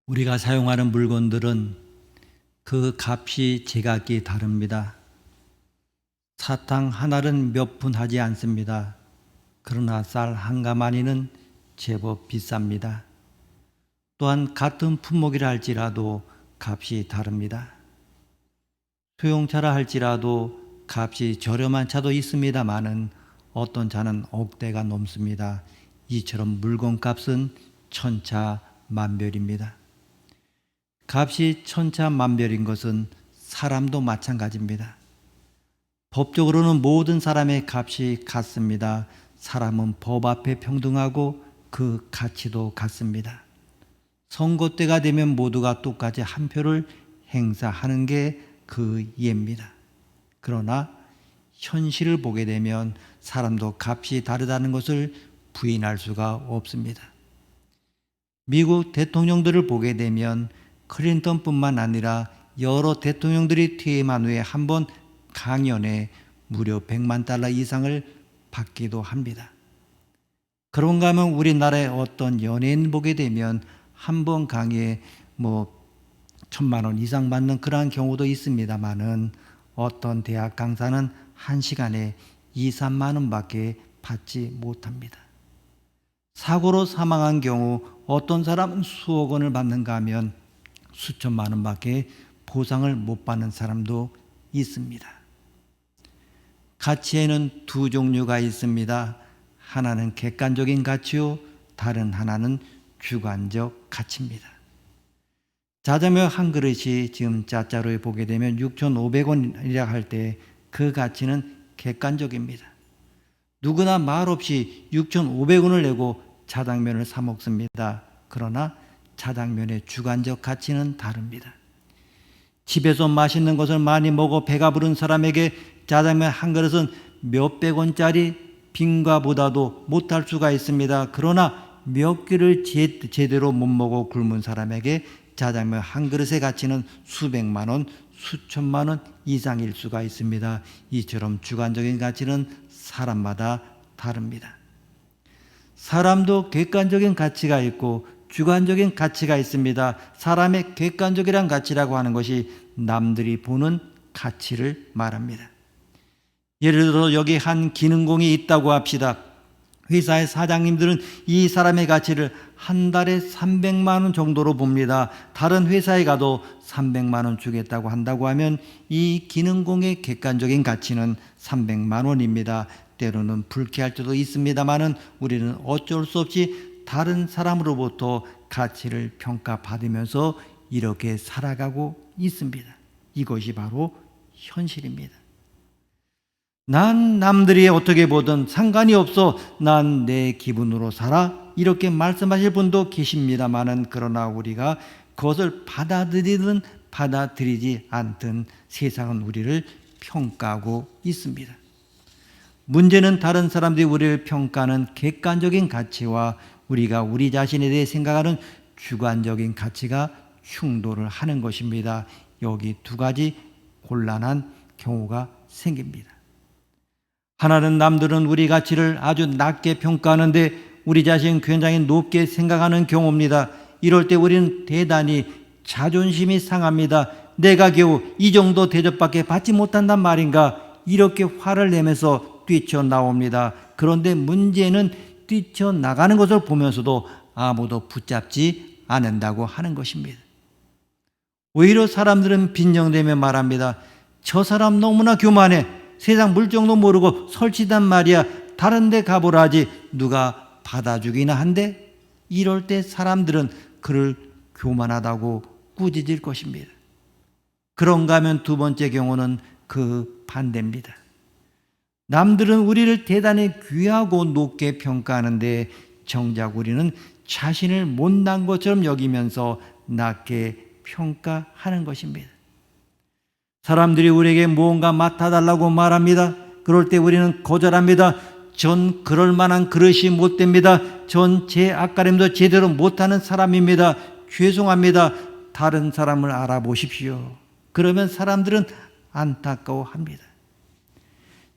우리가 사용하는 물건들은 그 값이 제각기 다릅니다. 사탕 하나는 몇 푼 하지 않습니다. 그러나 쌀 한 가마니는 제법 비쌉니다. 또한 같은 품목이라 할지라도 값이 다릅니다. 소형차라 할지라도 값이 저렴한 차도 있습니다마는 어떤 차는 억대가 넘습니다. 이처럼 물건값은 천차만별입니다. 값이 천차만별인 것은 사람도 마찬가지입니다. 법적으로는 모든 사람의 값이 같습니다. 사람은 법 앞에 평등하고 그 가치도 같습니다. 선거 때가 되면 모두가 똑같이 한 표를 행사하는 게 그 이해입니다. 그러나 현실을 보게 되면 사람도 값이 다르다는 것을 부인할 수가 없습니다. 미국 대통령들을 보게 되면 클린턴뿐만 아니라 여러 대통령들이 퇴임한 후에 한 번 강연에 무려 100만 달러 이상을 받기도 합니다. 그런가 하면 우리나라의 어떤 연예인 보게 되면 한 번 강의에 1,000만 원 이상 받는 그러한 경우도 있습니다만은 어떤 대학 강사는 한 시간에 2, 3만 원밖에 받지 못합니다. 사고로 사망한 경우 어떤 사람은 수억 원을 받는가 하면 수천만 원밖에 보상을 못 받는 사람도 있습니다. 가치에는 두 종류가 있습니다. 하나는 객관적인 가치요, 다른 하나는 주관적 가치입니다. 짜장면 한 그릇이 지금 짜짜로에 보게 되면 6,500원이라 할 때 그 가치는 객관적입니다. 누구나 말없이 6,500원을 내고 짜장면을 사 먹습니다. 그러나 짜장면의 주관적 가치는 다릅니다. 집에서 맛있는 것을 많이 먹어 배가 부른 사람에게 짜장면 한 그릇은 몇백 원짜리 빈과보다도 못할 수가 있습니다. 그러나 몇 끼를 제대로 못 먹어 굶은 사람에게 짜장면 한 그릇의 가치는 수백만 원, 수천만 원 이상일 수가 있습니다. 이처럼 주관적인 가치는 사람마다 다릅니다. 사람도 객관적인 가치가 있고 주관적인 가치가 있습니다. 사람의 객관적이란 가치라고 하는 것이 남들이 보는 가치를 말합니다. 예를 들어 여기 한 기능공이 있다고 합시다. 회사의 사장님들은 이 사람의 가치를 한 달에 300만 원 정도로 봅니다. 다른 회사에 가도 300만 원 주겠다고 한다고 하면 이 기능공의 객관적인 가치는 300만 원입니다. 때로는 불쾌할 때도 있습니다만은 우리는 어쩔 수 없이 다른 사람으로부터 가치를 평가받으면서 이렇게 살아가고 있습니다. 이것이 바로 현실입니다. 난 남들이 어떻게 보든 상관이 없어. 난 내 기분으로 살아. 이렇게 말씀하실 분도 계십니다만은 그러나 우리가 그것을 받아들이든 받아들이지 않든 세상은 우리를 평가하고 있습니다. 문제는 다른 사람들이 우리를 평가하는 객관적인 가치와 우리가 우리 자신에 대해 생각하는 주관적인 가치가 충돌을 하는 것입니다. 여기 두 가지 곤란한 경우가 생깁니다. 하나는 남들은 우리 가치를 아주 낮게 평가하는데 우리 자신은 굉장히 높게 생각하는 경우입니다. 이럴 때 우리는 대단히 자존심이 상합니다. 내가 겨우 이 정도 대접밖에 받지 못한단 말인가? 이렇게 화를 내면서 뛰쳐나옵니다. 그런데 문제는 뛰쳐나가는 것을 보면서도 아무도 붙잡지 않는다고 하는 것입니다. 오히려 사람들은 빈정대며 말합니다. 저 사람 너무나 교만해. 세상 물정도 모르고 설치단 말이야. 다른 데 가보라 하지 누가 받아주기나 한데? 이럴 때 사람들은 그를 교만하다고 꾸짖을 것입니다. 그런가 하면 두 번째 경우는 그 반대입니다. 남들은 우리를 대단히 귀하고 높게 평가하는데 정작 우리는 자신을 못난 것처럼 여기면서 낮게 평가하는 것입니다. 사람들이 우리에게 무언가 맡아달라고 말합니다. 그럴 때 우리는 거절합니다. 전 그럴 만한 그릇이 못 됩니다. 전 제 앞가림도 제대로 못하는 사람입니다. 죄송합니다. 다른 사람을 알아보십시오. 그러면 사람들은 안타까워합니다.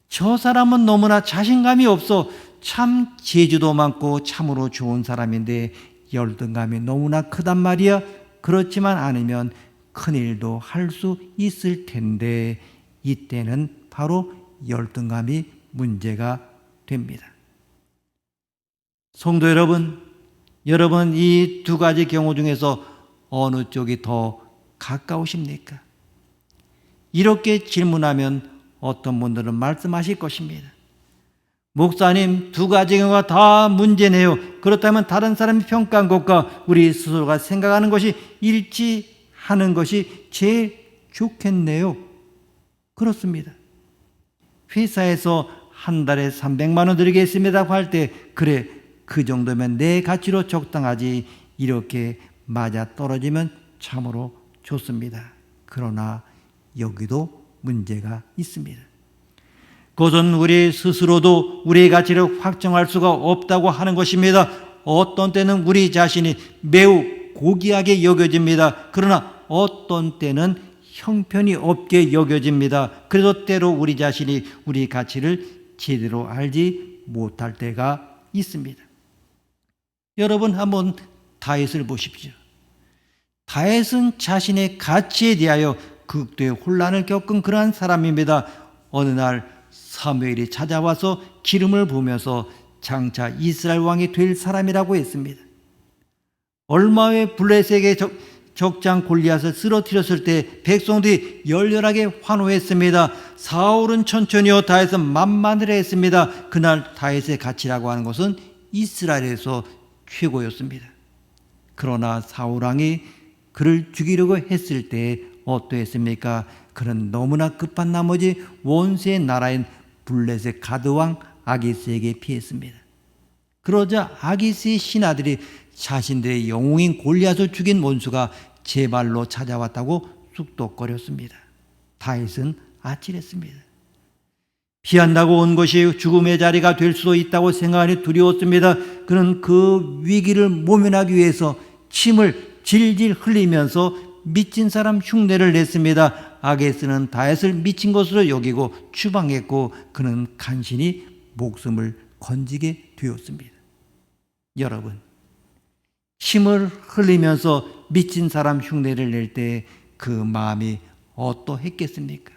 저 사람은 너무나 자신감이 없어. 참 재주도 많고 참으로 좋은 사람인데 열등감이 너무나 크단 말이야. 그렇지만 않으면 큰일도 할 수 있을 텐데 이때는 바로 열등감이 문제가 됩니다. 성도 여러분, 여러분 이 두 가지 경우 중에서 어느 쪽이 더 가까우십니까? 이렇게 질문하면 어떤 분들은 말씀하실 것입니다. 목사님, 두 가지 경우가 다 문제네요. 그렇다면 다른 사람이 평가한 것과 우리 스스로가 생각하는 것이 일치하는 것이 제일 좋겠네요. 그렇습니다. 회사에서 한 달에 300만 원 드리겠습니다고 할 때 그래, 그 정도면 내 가치로 적당하지, 이렇게 맞아 떨어지면 참으로 좋습니다. 그러나 여기도 문제가 있습니다. 그것은 우리 스스로도 우리의 가치를 확정할 수가 없다고 하는 것입니다. 어떤 때는 우리 자신이 매우 고귀하게 여겨집니다. 그러나 어떤 때는 형편이 없게 여겨집니다. 그래서 때로 우리 자신이 우리 가치를 제대로 알지 못할 때가 있습니다. 여러분 한번 다윗을 보십시오. 다윗은 자신의 가치에 대하여 극도의 혼란을 겪은 그러한 사람입니다. 어느 날 사무엘이 찾아와서 기름을 부으면서 장차 이스라엘 왕이 될 사람이라고 했습니다. 얼마 후에 블레셋의 적장 골리앗을 쓰러뜨렸을 때 백성들이 열렬하게 환호했습니다. 사울은 천천히요, 다윗은 만만을 했습니다. 그날 다윗의 가치라고 하는 것은 이스라엘에서 최고였습니다. 그러나 사울 왕이 그를 죽이려고 했을 때 어떠했습니까? 그는 너무나 급한 나머지 원수의 나라인 블레셋 가드왕 아기스에게 피했습니다. 그러자 아기스의 신하들이 자신들의 영웅인 골리앗을 죽인 원수가 제 발로 찾아왔다고 쑥덕거렸습니다. 다윗은 아찔했습니다. 피한다고 온 것이 죽음의 자리가 될 수도 있다고 생각하니 두려웠습니다. 그는 그 위기를 모면하기 위해서 침을 질질 흘리면서 미친 사람 흉내를 냈습니다. 아게스는 다윗을 미친 것으로 여기고 추방했고 그는 간신히 목숨을 건지게 되었습니다. 여러분, 침을 흘리면서 미친 사람 흉내를 낼 때 그 마음이 어떠했겠습니까?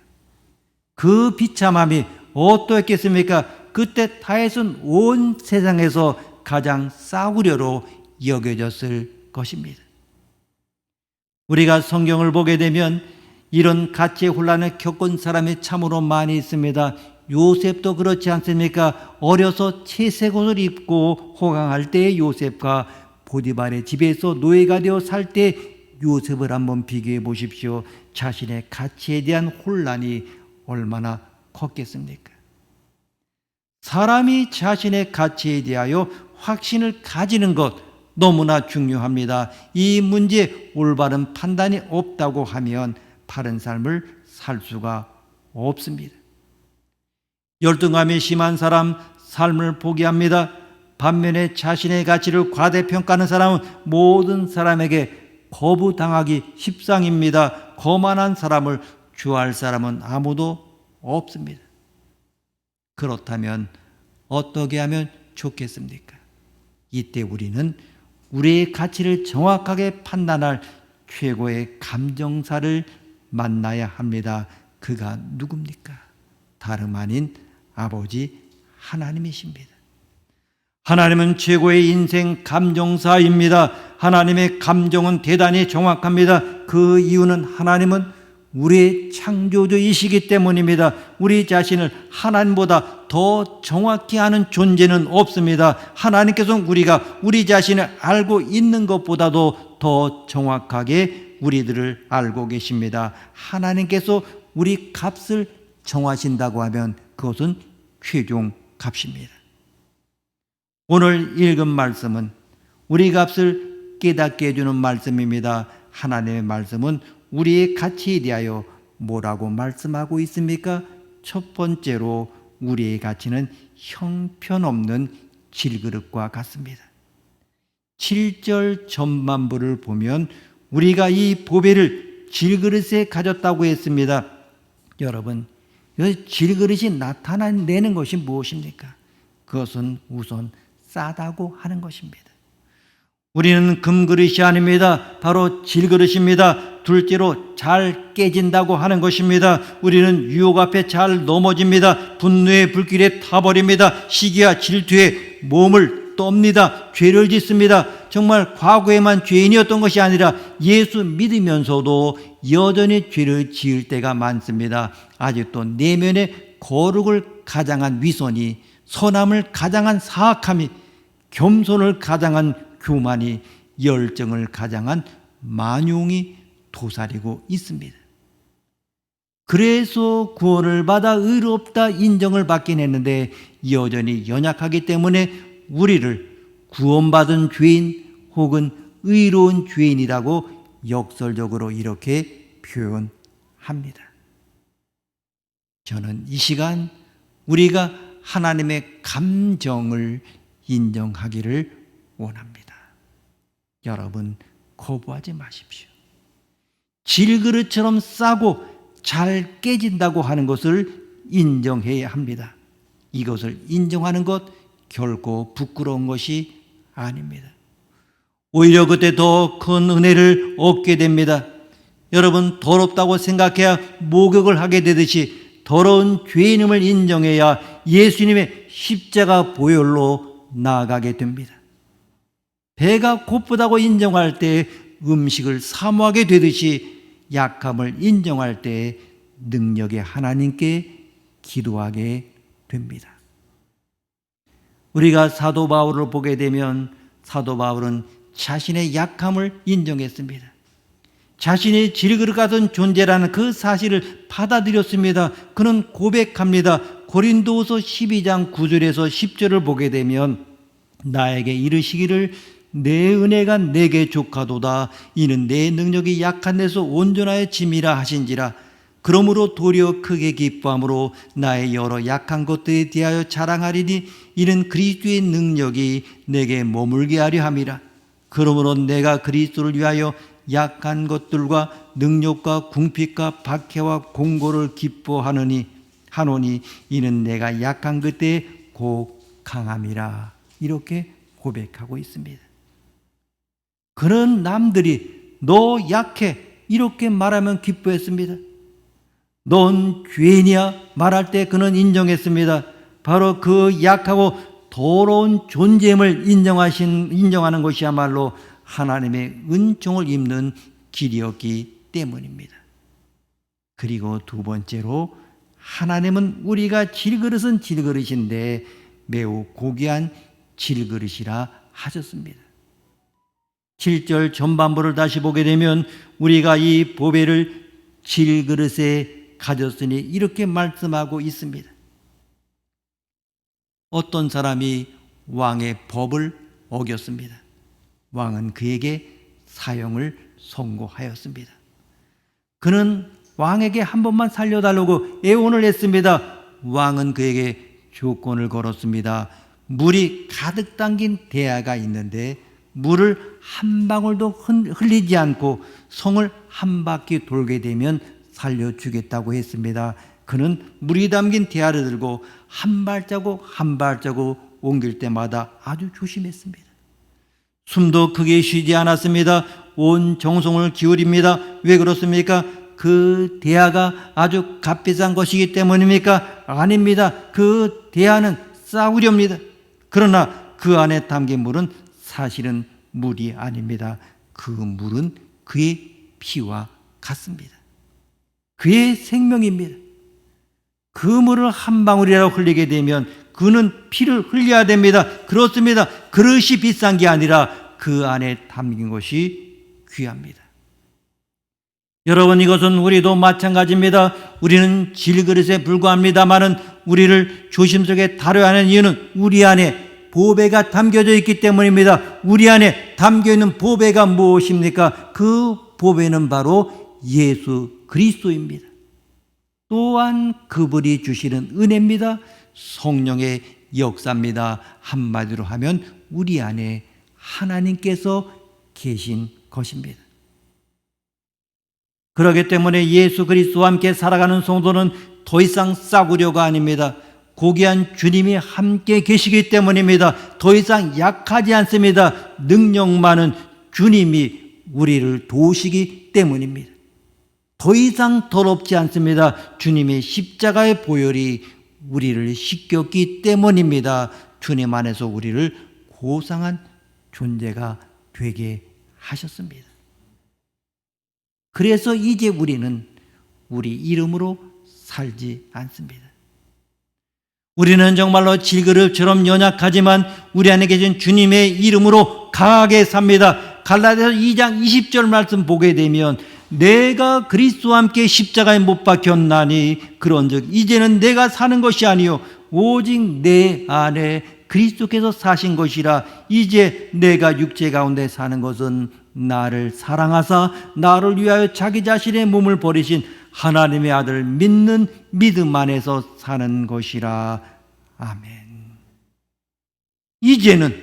그 비참함이 어떠했겠습니까? 그때 다윗은 온 세상에서 가장 싸구려로 여겨졌을 것입니다. 우리가 성경을 보게 되면 이런 가치의 혼란을 겪은 사람이 참으로 많이 있습니다. 요셉도 그렇지 않습니까? 어려서 채색 옷을 입고 호강할 때의 요셉과 보디발의 집에서 노예가 되어 살 때 요셉을 한번 비교해 보십시오. 자신의 가치에 대한 혼란이 얼마나 컸겠습니까? 사람이 자신의 가치에 대하여 확신을 가지는 것 너무나 중요합니다. 이 문제에 올바른 판단이 없다고 하면 바른 삶을 살 수가 없습니다. 열등감이 심한 사람 삶을 포기합니다. 반면에 자신의 가치를 과대평가하는 사람은 모든 사람에게 거부당하기 십상입니다. 거만한 사람을 좋아할 사람은 아무도 없습니다. 그렇다면 어떻게 하면 좋겠습니까? 이때 우리는 우리의 가치를 정확하게 판단할 최고의 감정사를 만나야 합니다. 그가 누굽니까? 다름 아닌 아버지 하나님이십니다. 하나님은 최고의 인생 감정사입니다. 하나님의 감정은 대단히 정확합니다. 그 이유는 하나님은 우리의 창조주이시기 때문입니다. 우리 자신을 하나님보다 더 정확히 아는 존재는 없습니다. 하나님께서는 우리가 우리 자신을 알고 있는 것보다도 더 정확하게 우리들을 알고 계십니다. 하나님께서 우리 값을 정하신다고 하면 그것은 최종 값입니다. 오늘 읽은 말씀은 우리 값을 깨닫게 해주는 말씀입니다. 하나님의 말씀은 우리의 가치에 대하여 뭐라고 말씀하고 있습니까? 첫 번째로 우리의 가치는 형편없는 질그릇과 같습니다. 7절 전반부를 보면 우리가 이 보배를 질그릇에 가졌다고 했습니다. 여러분, 이 질그릇이 나타내는 것이 무엇입니까? 그것은 우선 싸다고 하는 것입니다. 우리는 금그릇이 아닙니다. 바로 질그릇입니다. 둘째로 잘 깨진다고 하는 것입니다. 우리는 유혹 앞에 잘 넘어집니다. 분노의 불길에 타버립니다. 시기와 질투에 몸을 떱니다. 죄를 짓습니다. 정말 과거에만 죄인이었던 것이 아니라 예수 믿으면서도 여전히 죄를 지을 때가 많습니다. 아직도 내면의 거룩을 가장한 위선이, 선함을 가장한 사악함이, 겸손을 가장한 교만이, 열정을 가장한 만용이 도사리고 있습니다. 그래서 구원을 받아 의롭다 인정을 받긴 했는데 여전히 연약하기 때문에 우리를 구원받은 죄인 혹은 의로운 죄인이라고 역설적으로 이렇게 표현합니다. 저는 이 시간 우리가 하나님의 감정을 인정하기를 원합니다. 여러분, 거부하지 마십시오. 질그릇처럼 싸고 잘 깨진다고 하는 것을 인정해야 합니다. 이것을 인정하는 것 결코 부끄러운 것이 아닙니다. 오히려 그때 더 큰 은혜를 얻게 됩니다. 여러분, 더럽다고 생각해야 목욕을 하게 되듯이 더러운 죄인임을 인정해야 예수님의 십자가 보혈로 나아가게 됩니다. 배가 고프다고 인정할 때 음식을 사모하게 되듯이 약함을 인정할 때 능력의 하나님께 기도하게 됩니다. 우리가 사도 바울을 보게 되면 사도 바울은 자신의 약함을 인정했습니다. 자신이 질그릇 같은 존재라는 그 사실을 받아들였습니다. 그는 고백합니다. 고린도후서 12장 9절에서 10절을 보게 되면 나에게 이르시기를 내 은혜가 내게 족하도다. 이는 내 능력이 약한 데서 온전하여 짐이라 하신지라. 그러므로 도리어 크게 기뻐함으로 나의 여러 약한 것들에 대하여 자랑하리니 이는 그리스도의 능력이 내게 머물게 하려 함이라. 그러므로 내가 그리스도를 위하여 약한 것들과 능력과 궁핍과 박해와 공고를 기뻐하노니 이는 내가 약한 그때에 곧 강함이라. 이렇게 고백하고 있습니다. 그런 남들이 너 약해 이렇게 말하면 기뻐했습니다. 넌 죄인이야 말할 때 그는 인정했습니다. 바로 그 약하고 더러운 존재임을 인정하는 것이야말로 하나님의 은총을 입는 길이었기 때문입니다. 그리고 두 번째로 하나님은 우리가 질그릇은 질그릇인데 매우 고귀한 질그릇이라 하셨습니다. 7절 전반부를 다시 보게 되면 우리가 이 보배를 질그릇에 가졌으니 이렇게 말씀하고 있습니다. 어떤 사람이 왕의 법을 어겼습니다. 왕은 그에게 사형을 선고하였습니다. 그는 왕에게 한 번만 살려달라고 애원을 했습니다. 왕은 그에게 조건을 걸었습니다. 물이 가득 담긴 대야가 있는데 물을 한 방울도 흘리지 않고 성을 한 바퀴 돌게 되면 살려주겠다고 했습니다. 그는 물이 담긴 대야를 들고 한 발자국 한 발자국 옮길 때마다 아주 조심했습니다. 숨도 크게 쉬지 않았습니다. 온 정성을 기울입니다. 왜 그렇습니까? 그 대야가 아주 값비싼 것이기 때문입니까? 아닙니다. 그 대야는 싸구려입니다. 그러나 그 안에 담긴 물은 사실은 물이 아닙니다. 그 물은 그의 피와 같습니다. 그의 생명입니다. 그 물을 한 방울이라도 흘리게 되면 그는 피를 흘려야 됩니다. 그렇습니다. 그릇이 비싼 게 아니라 그 안에 담긴 것이 귀합니다. 여러분, 이것은 우리도 마찬가지입니다. 우리는 질그릇에 불과합니다마는 우리를 조심스럽게 다뤄야 하는 이유는 우리 안에 보배가 담겨져 있기 때문입니다. 우리 안에 담겨있는 보배가 무엇입니까? 그 보배는 바로 예수 그리스도입니다. 또한 그분이 주시는 은혜입니다. 성령의 역사입니다. 한마디로 하면 우리 안에 하나님께서 계신 것입니다. 그렇기 때문에 예수 그리스도와 함께 살아가는 성도는 더 이상 싸구려가 아닙니다. 고귀한 주님이 함께 계시기 때문입니다. 더 이상 약하지 않습니다. 능력 많은 주님이 우리를 도우시기 때문입니다. 더 이상 더럽지 않습니다. 주님의 십자가의 보혈이 우리를 씻겼기 때문입니다. 주님 안에서 우리를 고상한 존재가 되게 하셨습니다. 그래서 이제 우리는 우리 이름으로 살지 않습니다. 우리는 정말로 질그릇처럼 연약하지만 우리 안에 계신 주님의 이름으로 강하게 삽니다. 갈라디아서 2장 20절 말씀 보게 되면 내가 그리스도와 함께 십자가에 못 박혔나니 그런즉 이제는 내가 사는 것이 아니요 오직 내 안에 그리스도께서 사신 것이라. 이제 내가 육체 가운데 사는 것은 나를 사랑하사 나를 위하여 자기 자신의 몸을 버리신 하나님의 아들 믿는 믿음 안에서 사는 것이라. 아멘. 이제는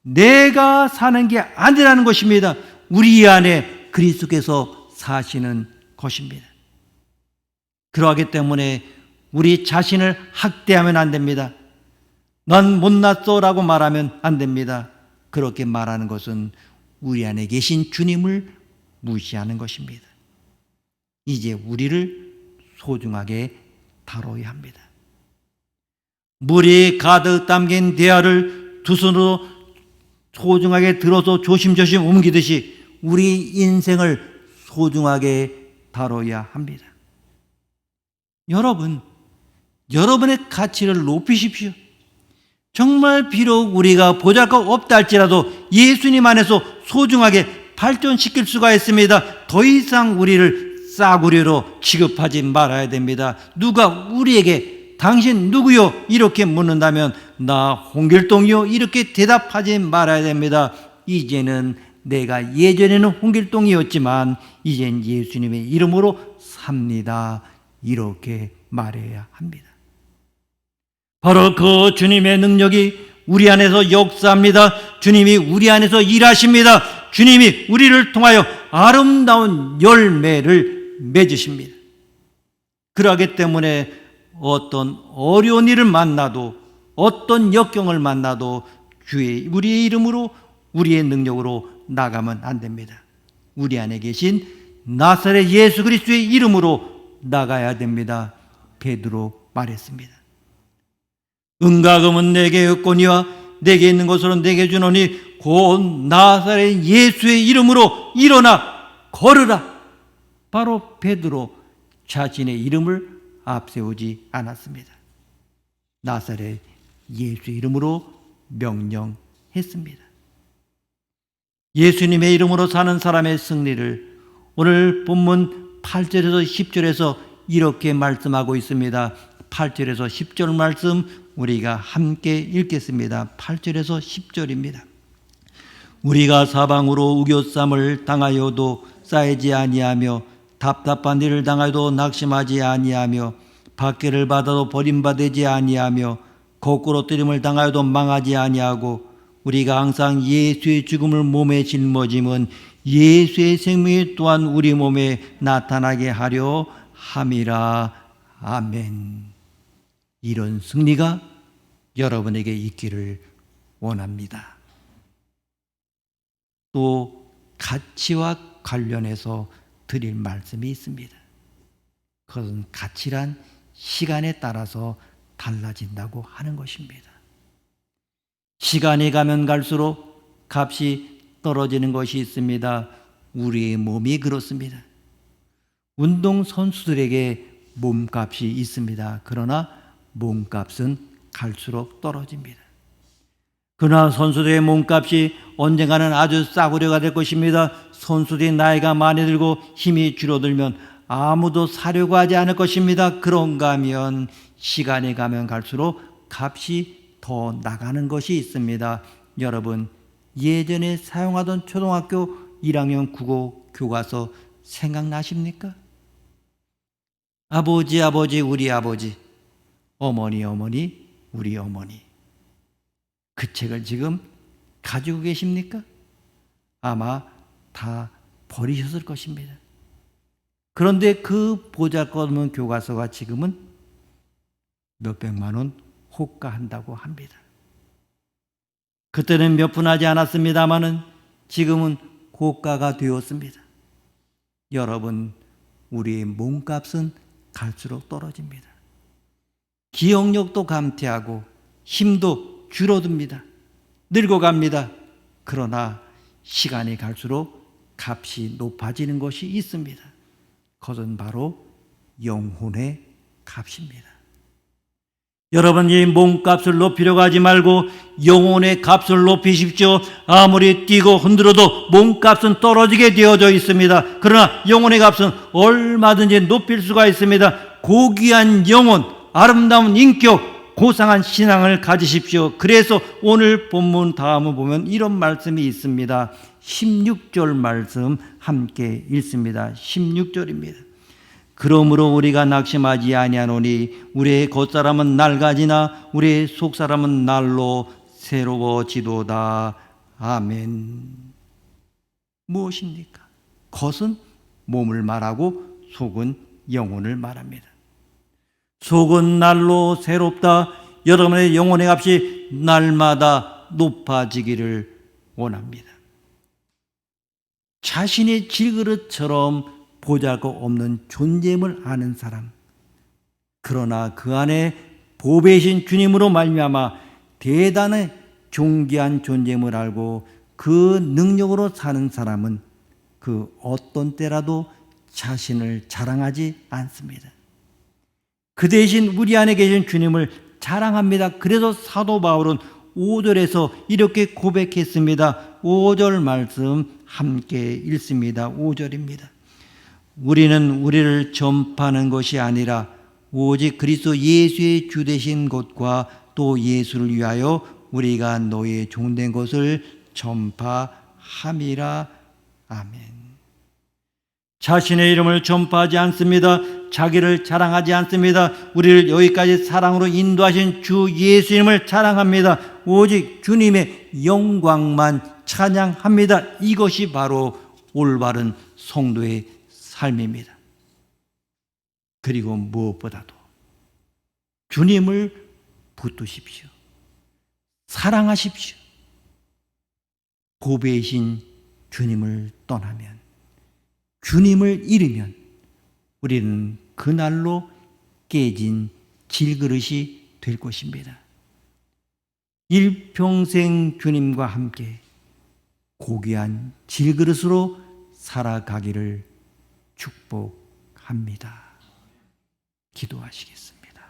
내가 사는 게 아니라는 것입니다. 우리 안에 그리스도께서 사시는 것입니다. 그러하기 때문에 우리 자신을 학대하면 안 됩니다. 넌 못났어라고 말하면 안 됩니다. 그렇게 말하는 것은 우리 안에 계신 주님을 무시하는 것입니다. 이제 우리를 소중하게 다뤄야 합니다. 물이 가득 담긴 대야를 두 손으로 소중하게 들어서 조심조심 옮기듯이 우리 인생을 소중하게 다뤄야 합니다. 여러분, 여러분의 가치를 높이십시오. 정말 비록 우리가 보잘것 없다 할지라도 예수님 안에서 소중하게 발전시킬 수가 있습니다. 더 이상 우리를 싸구려로 취급하지 말아야 됩니다. 누가 우리에게 당신 누구요? 이렇게 묻는다면 나 홍길동이요? 이렇게 대답하지 말아야 됩니다. 이제는 내가 예전에는 홍길동이었지만 이젠 예수님의 이름으로 삽니다. 이렇게 말해야 합니다. 바로 그 주님의 능력이 우리 안에서 역사합니다. 주님이 우리 안에서 일하십니다. 주님이 우리를 통하여 아름다운 열매를 맺으십니다. 그러기 때문에 어떤 어려운 일을 만나도 어떤 역경을 만나도 우리의 이름으로 우리의 능력으로 나가면 안 됩니다. 우리 안에 계신 나사렛 예수 그리스도의 이름으로 나가야 됩니다. 베드로 말했습니다. 은과 금은 내게 없거니와 내게 있는 것으로 내게 주노니 곧 나사렛 예수의 이름으로 일어나 걸으라. 바로 베드로 자신의 이름을 앞세우지 않았습니다. 나사렛 예수의 이름으로 명령했습니다. 예수님의 이름으로 사는 사람의 승리를 오늘 본문 8절에서 10절에서 이렇게 말씀하고 있습니다. 8절에서 10절 말씀 우리가 함께 읽겠습니다. 8절에서 10절입니다. 우리가 사방으로 우겨쌈을 당하여도 쌓이지 아니하며 답답한 일을 당하여도 낙심하지 아니하며 박해를 받아도 버림받지 아니하며 거꾸로 뜨림을 당하여도 망하지 아니하고 우리가 항상 예수의 죽음을 몸에 짊어짐은 예수의 생명이 또한 우리 몸에 나타나게 하려 함이라. 아멘. 이런 승리가 여러분에게 있기를 원합니다. 또 가치와 관련해서 드릴 말씀이 있습니다. 그것은 가치란 시간에 따라서 달라진다고 하는 것입니다. 시간이 가면 갈수록 값이 떨어지는 것이 있습니다. 우리의 몸이 그렇습니다. 운동선수들에게 몸값이 있습니다. 그러나 몸값은 갈수록 떨어집니다. 그러나 선수들의 몸값이 언젠가는 아주 싸구려가 될 것입니다. 선수들이 나이가 많이 들고 힘이 줄어들면 아무도 사려고 하지 않을 것입니다. 그런가 하면 시간이 가면 갈수록 값이 더 나가는 것이 있습니다. 여러분, 예전에 사용하던 초등학교 1학년 국어 교과서 생각나십니까? 아버지 아버지 우리 아버지, 어머니 어머니 우리 어머니. 그 책을 지금 가지고 계십니까? 아마 다 버리셨을 것입니다. 그런데 그 보잘것없는 교과서가 지금은 몇백만 원 호가한다고 합니다. 그때는 몇 푼 하지 않았습니다마는 지금은 고가가 되었습니다. 여러분, 우리의 몸값은 갈수록 떨어집니다. 기억력도 감퇴하고 힘도 줄어듭니다. 늙어갑니다. 그러나 시간이 갈수록 값이 높아지는 것이 있습니다. 그것은 바로 영혼의 값입니다. 여러분, 이 몸값을 높이려고 하지 말고 영혼의 값을 높이십시오. 아무리 뛰고 흔들어도 몸값은 떨어지게 되어져 있습니다. 그러나 영혼의 값은 얼마든지 높일 수가 있습니다. 고귀한 영혼, 아름다운 인격, 고상한 신앙을 가지십시오. 그래서 오늘 본문 다음을 보면 이런 말씀이 있습니다. 16절 말씀 함께 읽습니다. 16절입니다. 그러므로 우리가 낙심하지 아니하노니 우리의 겉사람은 낡아지나 우리의 속사람은 날로 새로워지도다. 아멘. 무엇입니까? 겉은 몸을 말하고 속은 영혼을 말합니다. 속은 날로 새롭다. 여러분의 영혼의 값이 날마다 높아지기를 원합니다. 자신의 질그릇처럼 보잘것없는 존재임을 아는 사람, 그러나 그 안에 보배이신 주님으로 말미암아 대단한 존귀한 존재임을 알고 그 능력으로 사는 사람은 그 어떤 때라도 자신을 자랑하지 않습니다. 그 대신 우리 안에 계신 주님을 자랑합니다. 그래서 사도 바울은 5절에서 이렇게 고백했습니다. 5절 말씀 함께 읽습니다. 5절입니다. 우리는 우리를 전파하는 것이 아니라 오직 그리스도 예수의 주 되신 것과 또 예수를 위하여 우리가 너희의 종된 것을 전파함이라. 아멘. 자신의 이름을 전파하지 않습니다. 자기를 자랑하지 않습니다. 우리를 여기까지 사랑으로 인도하신 주 예수님을 자랑합니다. 오직 주님의 영광만 찬양합니다. 이것이 바로 올바른 성도의 삶입니다. 그리고 무엇보다도 주님을 붙드십시오. 사랑하십시오. 보배이신 주님을 떠나면, 주님을 잃으면 우리는 그날로 깨진 질그릇이 될 것입니다. 일평생 주님과 함께 고귀한 질그릇으로 살아가기를 축복합니다. 기도하시겠습니다.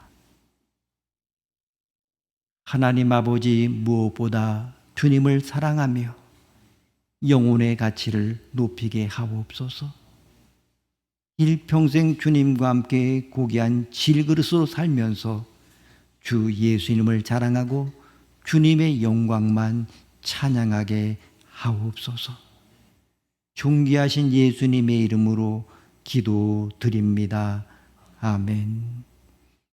하나님 아버지, 무엇보다 주님을 사랑하며 영혼의 가치를 높이게 하옵소서. 일평생 주님과 함께 고귀한 질그릇으로 살면서 주 예수님을 자랑하고 주님의 영광만 찬양하게 하옵소서. 존귀하신 예수님의 이름으로 기도드립니다. 아멘.